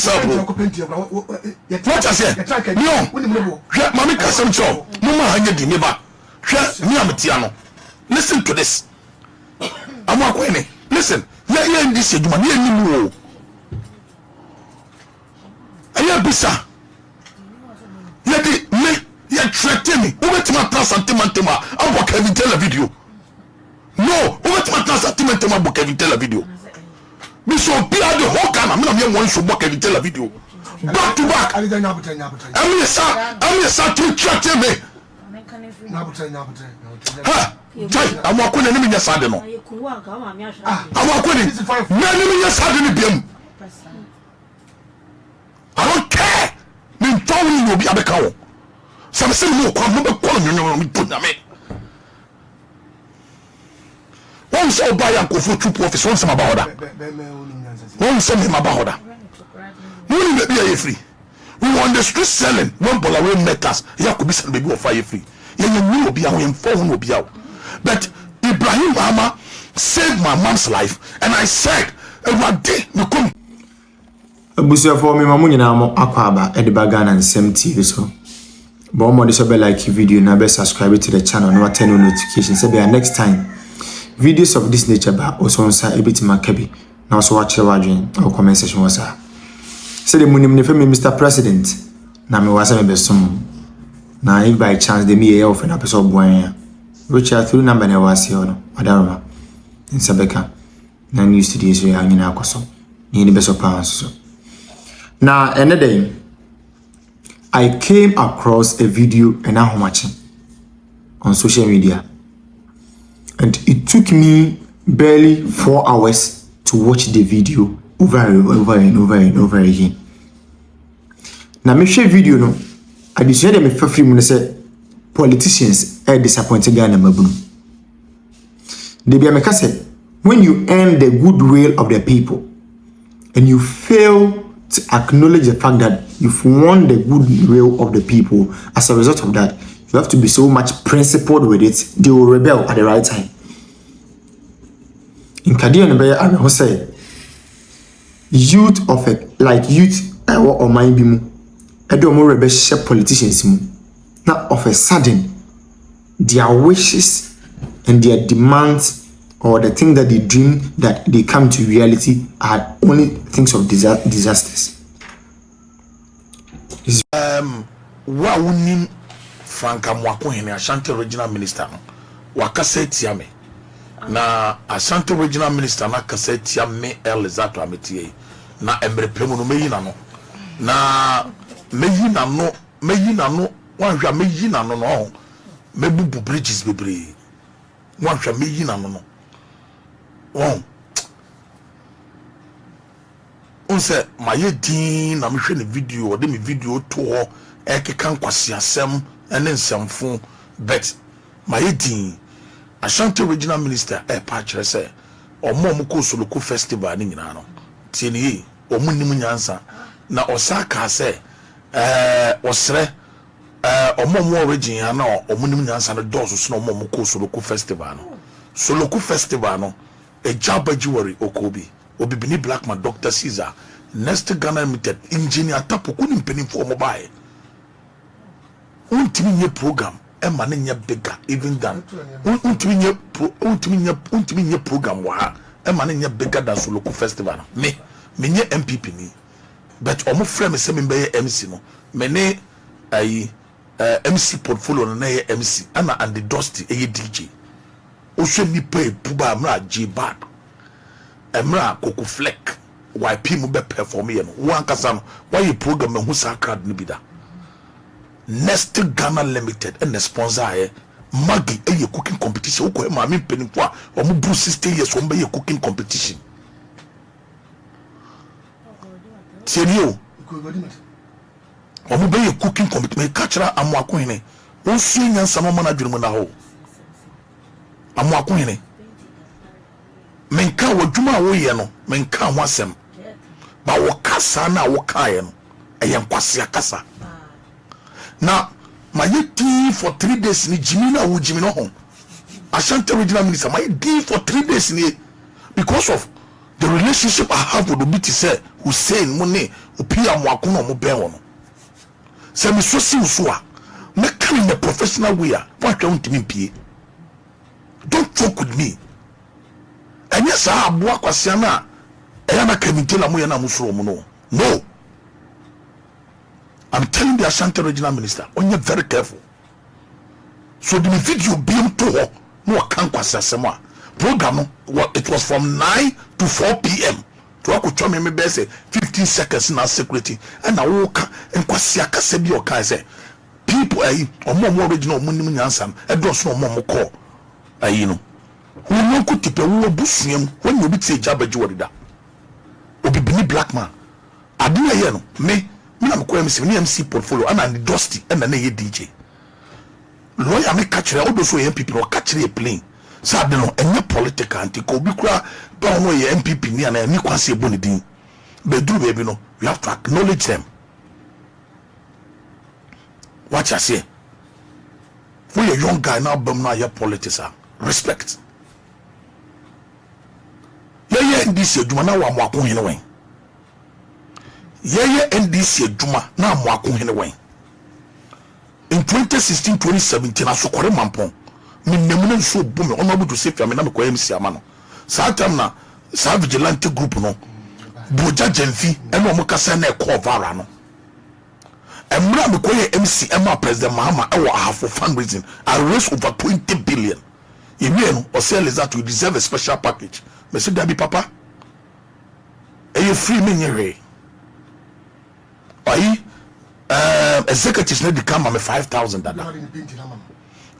yourself. What I say? No. Mami Kasem Chow. Mama Hanya di neba. Me ametiano. Listen to this. Amoako Hene. Listen. Yeah, in this age, man. Yeah, Aya bisa. Yedi me. Yeah, threaten me. Who bet my trust antimantema? I work every tell a video. No. Who bet my trust antimantema? Book every tell a video. Me so be at the whole time. I'm not one should work every tell a video. Back to back. I'm here, sir, to threaten me. Ha! Amoako Hene me nyasade no. Amoako Hene. Me nyasade ni biam. I don't care. Me ntawni no bi abeka wo. Some say no kwa mo be kwa no me put na me. One so buy and go for two office one some about that. One some him about that. We be free. We on the street selling. One ball away met us. Ya could be some baby of fire free. You will be out and phone will be out. But Ibrahim Mahama saved my mom's life, and I said, every day you come. Abusia for me, Mamu nyina akwaba ediba Ghana and same TV so. But more this be like video na be subscribe to the channel and turn on notifications. Say be next time videos of this nature ba also onsa ebitima kabi na also watch the wadwen or comment section wasa. Say the munim ne femi Mr. President na me wasa me besom. Na if by chance they me e ofen apeso boan which are through number na wase no adaroma in Sabeka na news today so ya nyina akoso ni beso pounds so. Now another day I came across a video and I'm watching on social media, and it took me barely 4 hours to watch the video over and over again. Now me share video no I decided me for free say politicians are disappointed Ghana mabunu. They be make say when you earn the goodwill of the people and you fail to acknowledge the fact that you've won the goodwill of the people, as a result of that, you have to be so much principled with it, they will rebel at the right time. In Kadia Nebe, I will say, youth of it, like youth or my bimu, I don't more rebel politicians. Now, of a sudden, their wishes and their demands or the thing that they dream that they come to reality are only things of disasters. Wa unim Frank Amoako Hene Ashanti Regional Minister wakase H0me na Ashanti Regional Minister na kase H0me Elizato ametie na emrepemu no meyi na no na meyi na no wanhwa meyi na no no mebubu bridges bebre wanhwa meyi na no on say my din na me hwe ne video or me video to ho ekeka nkwase asem ene nsemfo but my din Ashanti Regional Minister pa kire say omo ko Soloko festival ni nyina no tieni omunim nyansa na osaka say osre omo origin na omunim nyansa no dozo so omo ko Soloko festival no Soloko festival no a job w0rking okobi obibini blackman Dr. Caesar next Ghana limited engineer tapo kuni mpeni for mobile untimi nye program e ma nye bigger even than untimi nye program wa e ma nye bigger than Soloko festival me nye MPP ni but omo frame se me be MC no me ne ai MC portfolio na ye MC ana and the dusty e DJ oswe ni pay puba amra J-Bad emra Coco Fleck YP mu be perform ye no wan kasa no why program hu sacred ni bida next Ghana limited and sponsor here Maggie a cooking competition ko ma me penin kwa omo bru 60 years on be cooking competition serio omo be cooking competition me catchera Amoako Hene won sua nyansa no ma na dwene mu na ho Amoako Hene menka wadwuma wo ye no menka ho asem ba wo kasa na wo kae no eye nkwase akasa na my tea for 3 days ni jimi na wo jimi no ho Ashanti Regional Minister my tea for 3 days ni because of the relationship I have with the BT say Hussein Mone, Upia Amoako no ben ono. Se me so si so a, me kan in a professional way a, what want me pie. Don't joke with me. And yes, I have work with Siana. I am a committee la moya na musoro mo no. No. I'm telling the Ashanti regional minister, on you very careful. So the video being to her, no can kwasasema. Program it was from 9 to 4 p.m. To H0me me be say 15 seconds na security and I walk and kwasia kase bi o kan say people omo original omo nim nyansam e do so omo call ayi no wo no ku tipe wo busuam when you be say jabaji worida obi bini black man ade ye no me na me ko MC portfolio and the dusty and na ye DJ lawyer me catch o do so MPP no catch e plane sa de no enye political anti ko bi kura ba no ye MPP ni ana ni kwase eboni din be duru baby no you have to acknowledge them. Watch I say when a young guy now bum now your politics respect ye NDC adwuma na wa Amoako hene wen ye NDC adwuma na Amoako hene wen in 2016-2017 asokore mampon me nemune so bo me ono budu sefia me na me ko MC amano sa time na sa vigilante group no boja jenfi eno omo kasa na e ko vara no emra me ko ye MC ema president Mahama e wo half of fundraising I raised over 20 billion you know or say Elizato you deserve a special package me say dabi papa e you free me nyere ayi executives need to come me 5,000 dada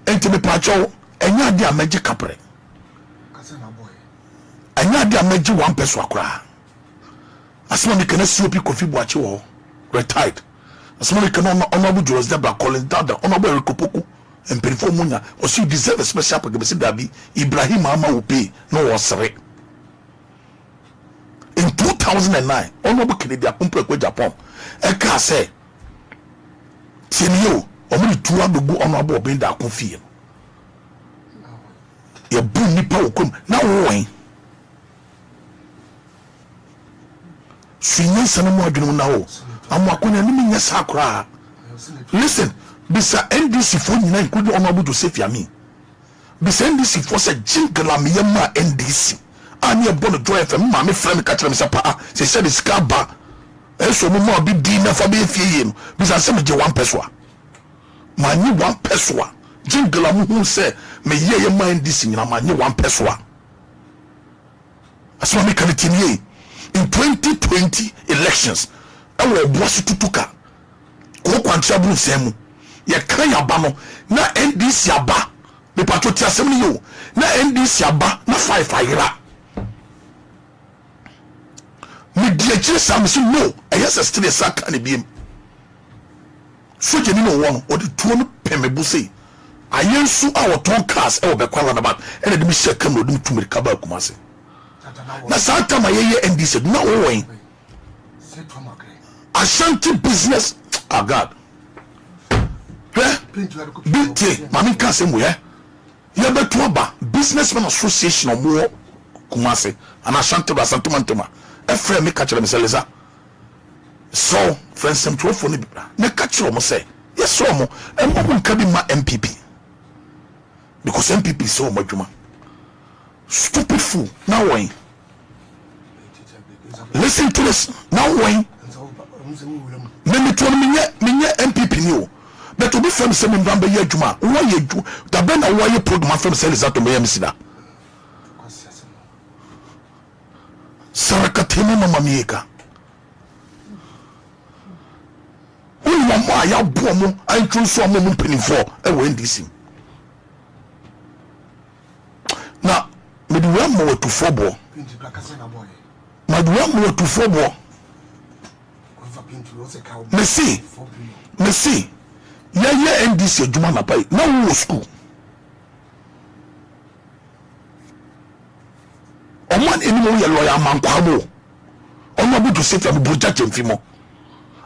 enti me pacho enya de amaji kapre enya de amaji 1 peso akra asema me kana COP Kofi Boachi wo retired asema me kana honorable Julius Debra Collins dada honorable Rikopoku empirifo munya o you deserve a special package dabi Ibrahim Mahama will pay no wasere in 2009 honorable Kennedy Akumpre ko Japan e ka say senio omuri tuwa dogu honorable Obinda Akonfie ye bu nipa okom na wowen swinyan sanamo adwene na wo Amoako na nimi nya sakura listen bisa NDC fo nyina include honorable Joseph Yami bisa NDC fo se jingla me yema NDC ani e bono joy FM ma me frame ka kire me sapa se se ska ba eso mo ma bi di na fa be fie yem bisa se me je 1 peso ma ni 1 peso jingla mu hu se me ye ma NDC nyina ma ni 1 peso asma me kan tinye in 2020 elections awo boasu tutuka ko kwantia bu nsemu ye kan ya ba no na NDC aba me patroti asem ni yo na NDC aba na 5 ayira me die kire sam so no eyes still saka ne biem so je ni no won o de tuo no pemebu sei ayensu a ton cars e obe kwala na ba ene de mi sheka no de tumiri ka ba kumase na saka ma ye NDC na wo wen Ashanti business God BT mami ka se mo ye beto aba businessman association o mo kumase ana Ashanti ba santoma e frɛ me ka kyerɛ me seleza so friends some trofo ne bibra ne ka kyerɛ mo say yes so mo e mo nka bi ma MPP because MPP so mo adwuma stupid fool now when listen to this now when me to me MPP ni o but obi fam se me mbamba ye adwuma wo ye adwu da be na wo ye program fam se Elizato me MC da sarakatemu mama mieka uni mama ya bo mo antru so mo mpinifo e wo NDC na me di wa mo to fobo ma di wa mo to fobo Messi ye NDC adwuma na pai na wo school oman enimu ye lawyer mankwabo ono bu to set am boja temfimo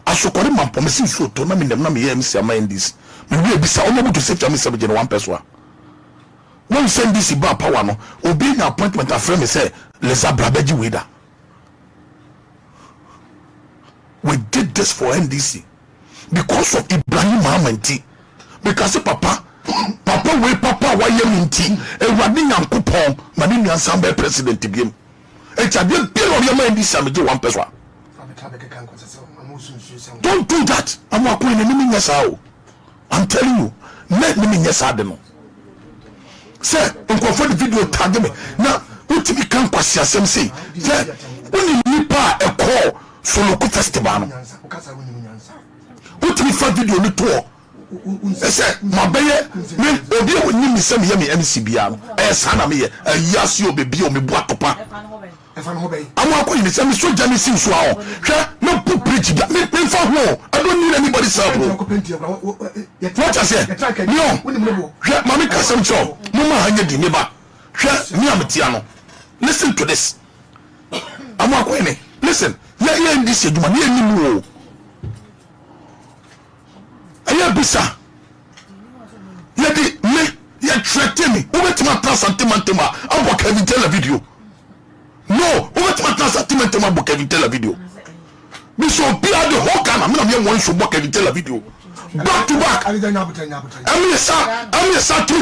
asokore mampo mesi so to na me nem na me MC ama NDC me wi ebisa ono bu to set am se be 1 person won send this ba power no obi na appointment afre me say lesa brabaji weda this for NDC because of Ibrahim Mahama. Because papa why you minti e wadi nyankopon mani nyansan be president biem e cha de bill of your mind this am je one person. Don't do that. Amoako in enemy nyasa. I'm telling you, let me nyasa de no. Say, unko the video tag me. Na utimi kan kwasi asem say. Say, uni nipa e call solo festival no. Utimi fa video ni to. Say, my baye, me obi o ni mi se me MC bia no. Sana me ye. Yasi o bebi o me bua topa. Amoako in the so jani sin so a no put bridge me for who I don't need anybody's help. What I say? No. Mami kasem cho. Mama hanye di neba. Me am tiano. Listen to this. Amoako in. Listen. Yeah in this eduma ye ni mu o. Aya bisa. Ye di me ye threaten me. O betima plan sentiment abo Kevin tell a video. No, over to my sentiment to my book every tell a video. We shall be at the whole Ghana. I'm not one should book every tell a video. Back to back. I'm to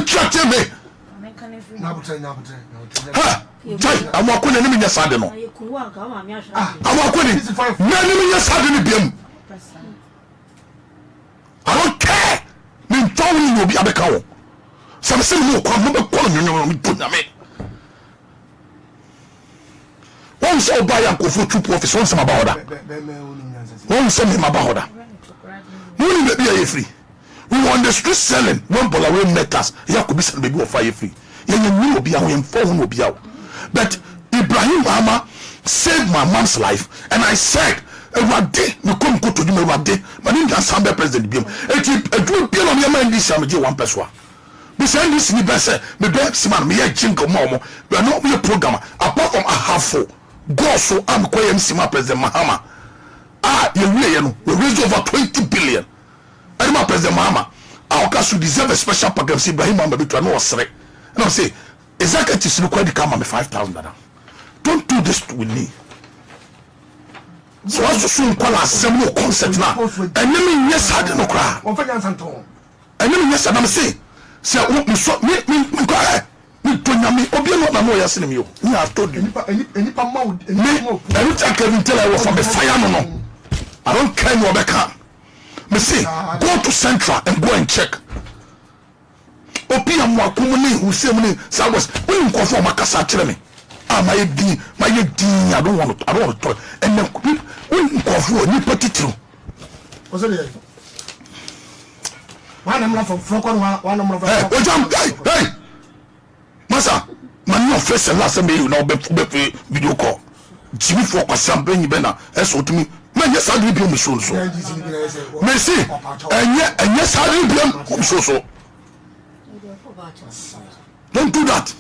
chat me. I'm walking in the Sadeno. I'm walking. Many years had I don't care. Me telling you be a becau. Some say no, come calling you put me. One say buy a go for troop office one some about that. One say him about that. No be a free. We on the street selling one Polaroid meters. Ya could be selling baby of fire free. You will be out and phone will be out. But Ibrahim Mahama saved my mom's life, and I said, "A day we come go to do a day." But in December, President Biam, a good bill on your mind this time. One person. Beside this, me say, me be man, me a jingle mom. We are not be a programmer. Apart from a half full. Go so I'm calling Sima President Mahama. We raised over 20 billion. I'm President Mahama. Our country deserve a special program. See, Ibrahim Mahama to know straight. And I say, exactly to see the come on $5,000. Don't do this with me. So as to soon call us some more concept now. And then yes, I don't cry. And then yes, I'm saying, say, me cry. Nyame obi no na no yasene mi o ni I told you enipa ma me every time Kevin tell I was from the fire no I don't care no beka me say go to Central and go and check obi Amoako mu ni hu se mu ni sa was when go for makasa kire me my din I don't want to talk and then when go for ni petitru o se le one am from Frokon one am from hey Masa, man no face last me you now be video call. Jimmy for kwasam ben bena eso to me. Man yes I do me so. Me see, and yes I do so. Don't do that.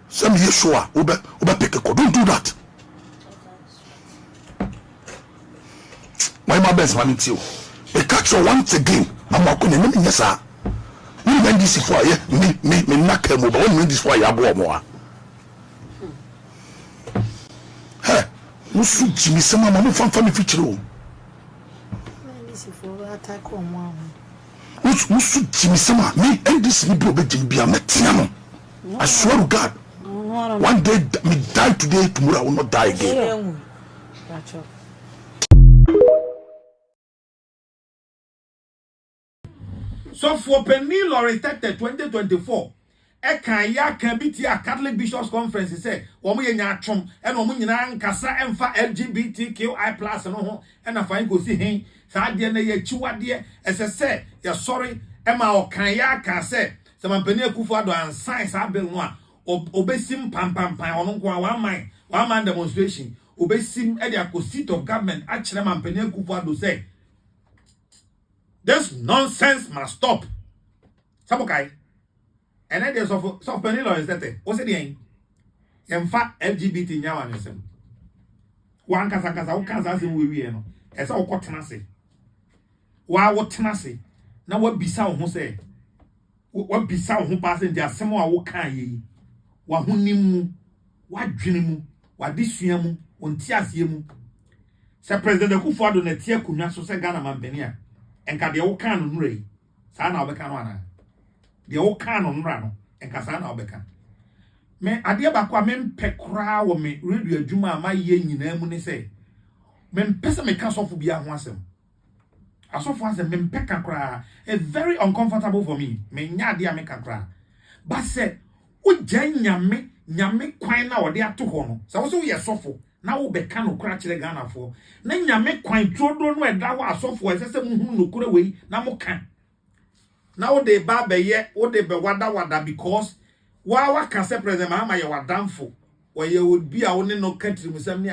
Some year sure obe pick a call. Don't do that. My best man too. We catch you once again. I'm not going to yes sir. When this is for me not come over. When this for ya boy more. Hey, no suit Jimmy some mama from family feature. This is for attack on one. No suit Jimmy some me and this me bro be Jimmy am not. I swear to God. One day me die today, tomorrow I will not die again. So for Penny Lawrence 2024, can ya can be a Catholic Bishops Conference say, Woman H0me and Woman Kasa and for LGBTQI plus and a fine go see him. Sadia ye chua dear as I said, you're sorry, Emma or can ya can say, some Penny Kufado and science I bill one, obesim pam on one man demonstration, obesim at seat of government, H0me Penny Kufado say. This nonsense must stop. Sabokai. And then there's of Penny Lawrence that what's the end? In fact, LGBT nyawanism. One kasa we no. Esa okotena se. Wa wotena se. Na wa bisa wo se. Wa bisa wo pass ndi asem a wo kan yi. Wa honim mu, wa dwene mu, wa desua mu, onti ase mu. se president Akufo-Addo na tie kunwa so se Ghana mampani a enka de wo kan no nure saa na obeka no ana de wo kan no nura no enka saa na obeka me ade ba kwa me mpekra wo me radio adwuma ma ye nyina mu ne se me mpese me ka sofo bia ho asem asofo asem me mpeka kra a very uncomfortable for me me nya ade a me kakra ba se wo nyame kwan na wo de ato ho no se wo so ye sofo na wo beka no kra kire Ghana fo na nyame kwan todo no eda ho asofo esese muhunu no kra wei na mo kan na wo de ba be ye wo de be wada because wa ka se president Mahama ye wadamfo wo ye would be a wo ne no country musam ni